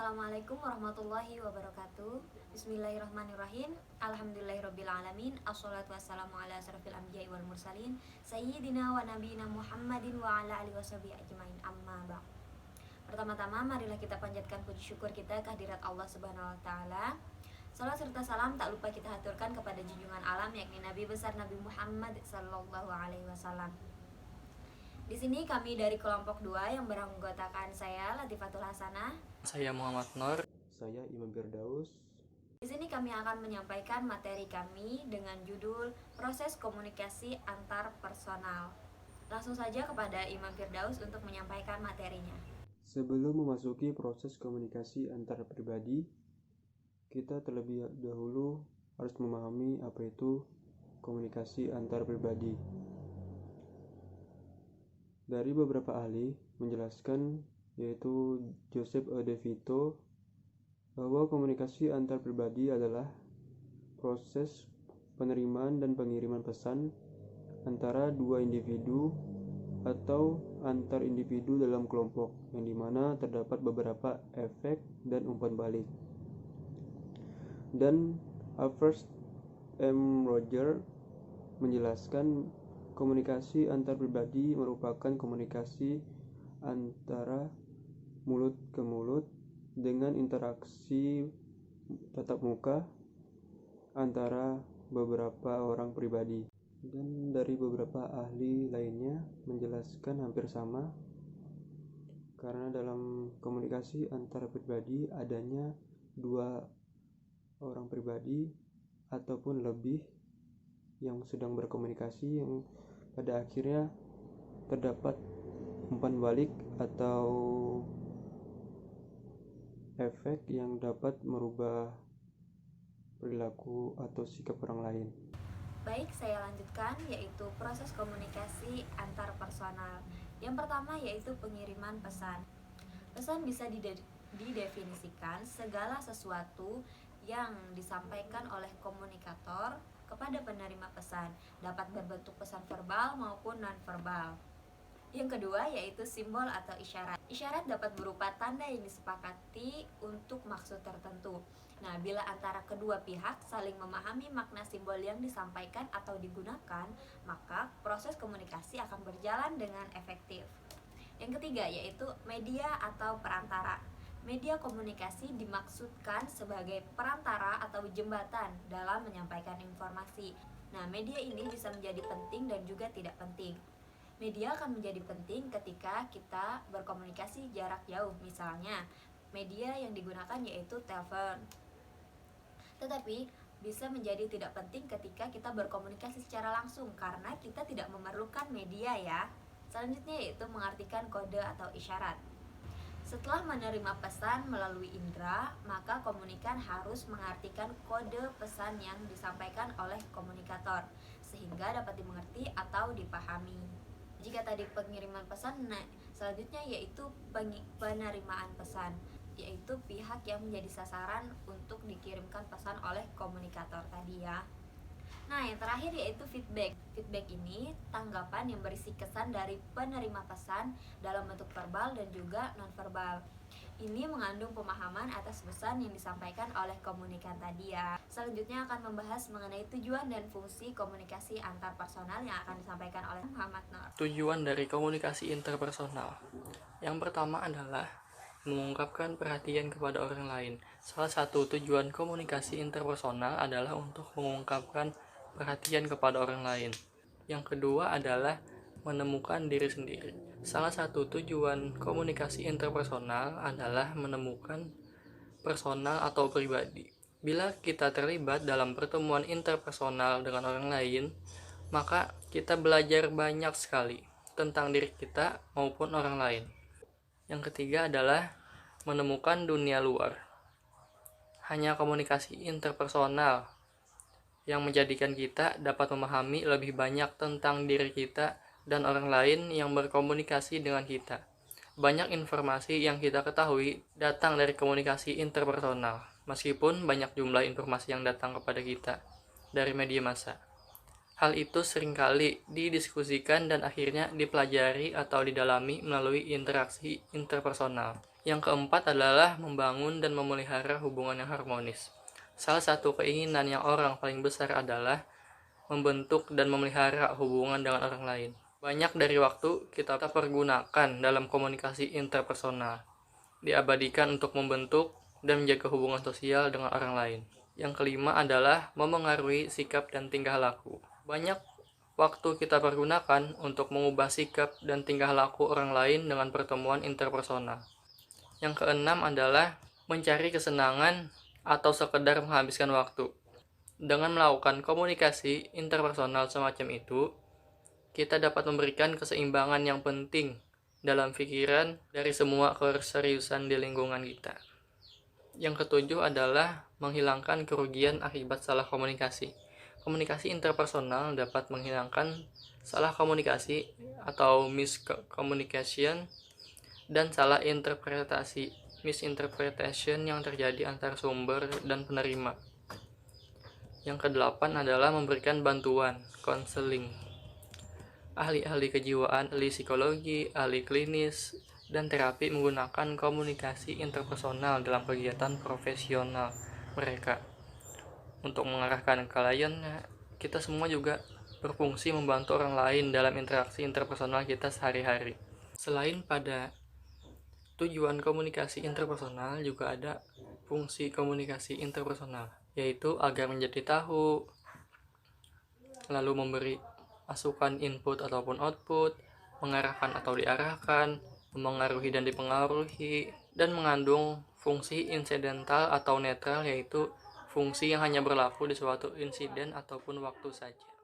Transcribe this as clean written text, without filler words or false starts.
Assalamualaikum warahmatullahi wabarakatuh. Bismillahirrahmanirrahim. Alhamdulillahirrabbilalamin. Assalatu wassalamu ala asrafil anbiya'i wal mursalin Sayyidina wa nabiyina Muhammadin wa ala alihi washabihi ajmain, amma ba'd. Pertama-tama marilah kita panjatkan puji syukur kita kehadirat Allah Subhanahu wa taala. Salam serta salam tak lupa kita haturkan kepada junjungan alam, yakni Nabi besar Nabi Muhammad sallallahu alaihi wasallam. Di sini kami dari kelompok 2 yang beranggotakan saya Latifatul Hasanah, saya Muhammad Nur, saya Imam Firdaus. Di sini kami akan menyampaikan materi kami dengan judul proses komunikasi antar personal. Langsung saja kepada Imam Firdaus untuk menyampaikan materinya. Sebelum memasuki proses komunikasi antar pribadi, kita terlebih dahulu harus memahami apa itu komunikasi antar pribadi. Dari beberapa ahli menjelaskan, yaitu Joseph De Vito, bahwa komunikasi antar pribadi adalah proses penerimaan dan pengiriman pesan antara dua individu atau antar individu dalam kelompok, yang dimana terdapat beberapa efek dan umpan balik. Dan Alfred M. Roger menjelaskan komunikasi antar pribadi merupakan komunikasi antara mulut ke mulut dengan interaksi tatap muka antara beberapa orang pribadi. Dan dari beberapa ahli lainnya menjelaskan hampir sama, karena dalam komunikasi antar pribadi adanya dua orang pribadi ataupun lebih yang sedang berkomunikasi, yang pada akhirnya terdapat umpan balik atau efek yang dapat merubah perilaku atau sikap orang lain. Baik, saya lanjutkan, yaitu proses komunikasi antar personal. Yang pertama yaitu pengiriman pesan. Pesan bisa didefinisikan segala sesuatu yang disampaikan oleh komunikator kepada penerima pesan, dapat berbentuk pesan verbal maupun non-verbal. Yang kedua yaitu simbol atau isyarat. Isyarat dapat berupa tanda yang disepakati untuk maksud tertentu. Nah, bila antara kedua pihak saling memahami makna simbol yang disampaikan atau digunakan, maka proses komunikasi akan berjalan dengan efektif. Yang ketiga yaitu media atau perantara. Media komunikasi dimaksudkan sebagai perantara atau jembatan dalam menyampaikan informasi. Nah, media ini bisa menjadi penting dan juga tidak penting. Media akan menjadi penting ketika kita berkomunikasi jarak jauh, misalnya media yang digunakan yaitu telepon. Tetapi bisa menjadi tidak penting ketika kita berkomunikasi secara langsung karena kita tidak memerlukan media ya. Selanjutnya yaitu mengartikan kode atau isyarat. Setelah menerima pesan melalui indera, maka komunikan harus mengartikan kode pesan yang disampaikan oleh komunikator sehingga dapat dimengerti atau dipahami. Jika tadi pengiriman pesan, selanjutnya yaitu penerimaan pesan, yaitu pihak yang menjadi sasaran untuk dikirimkan pesan oleh komunikator tadi ya. Nah, yang terakhir yaitu feedback. Feedback ini tanggapan yang berisi kesan dari penerima pesan dalam bentuk verbal dan juga non-verbal. Ini mengandung pemahaman atas pesan yang disampaikan oleh komunikan tadi ya. Selanjutnya akan membahas mengenai tujuan dan fungsi komunikasi antar personal yang akan disampaikan oleh Muhammad Nur. Tujuan dari komunikasi interpersonal. Yang pertama adalah mengungkapkan perhatian kepada orang lain. Salah satu tujuan komunikasi interpersonal adalah untuk mengungkapkan perhatian kepada orang lain. Yang kedua adalah menemukan diri sendiri. Salah satu tujuan komunikasi interpersonal adalah menemukan personal atau pribadi. Bila kita terlibat dalam pertemuan interpersonal dengan orang lain, maka kita belajar banyak sekali tentang diri kita maupun orang lain. Yang ketiga adalah menemukan dunia luar. Hanya komunikasi interpersonal yang menjadikan kita dapat memahami lebih banyak tentang diri kita dan orang lain yang berkomunikasi dengan kita. Banyak informasi yang kita ketahui datang dari komunikasi interpersonal, meskipun banyak jumlah informasi yang datang kepada kita dari media massa. Hal itu seringkali didiskusikan dan akhirnya dipelajari atau didalami melalui interaksi interpersonal. Yang keempat adalah membangun dan memelihara hubungan yang harmonis. Salah satu keinginan yang orang paling besar adalah membentuk dan memelihara hubungan dengan orang lain. Banyak dari waktu kita pergunakan dalam komunikasi interpersonal, diabadikan untuk membentuk dan menjaga hubungan sosial dengan orang lain. Yang kelima adalah memengaruhi sikap dan tingkah laku. Banyak waktu kita pergunakan untuk mengubah sikap dan tingkah laku orang lain dengan pertemuan interpersonal. Yang keenam adalah mencari kesenangan atau sekedar menghabiskan waktu. Dengan melakukan komunikasi interpersonal semacam itu, kita dapat memberikan keseimbangan yang penting dalam pikiran dari semua keseriusan di lingkungan kita. Yang ketujuh adalah menghilangkan kerugian akibat salah komunikasi. Komunikasi interpersonal dapat menghilangkan salah komunikasi atau miscommunication dan salah interpretasi misinterpretation yang terjadi antar sumber dan penerima. Yang kedelapan adalah memberikan bantuan, counseling. Ahli-ahli kejiwaan, ahli psikologi, ahli klinis, dan terapi menggunakan komunikasi interpersonal dalam kegiatan profesional mereka. Untuk mengarahkan kliennya, kita semua juga berfungsi membantu orang lain dalam interaksi interpersonal kita sehari-hari. Selain pada tujuan komunikasi interpersonal, juga ada fungsi komunikasi interpersonal, yaitu agar menjadi tahu, lalu memberi masukan input ataupun output, mengarahkan atau diarahkan, memengaruhi dan dipengaruhi, dan mengandung fungsi insidental atau netral, yaitu fungsi yang hanya berlaku di suatu insiden ataupun waktu saja.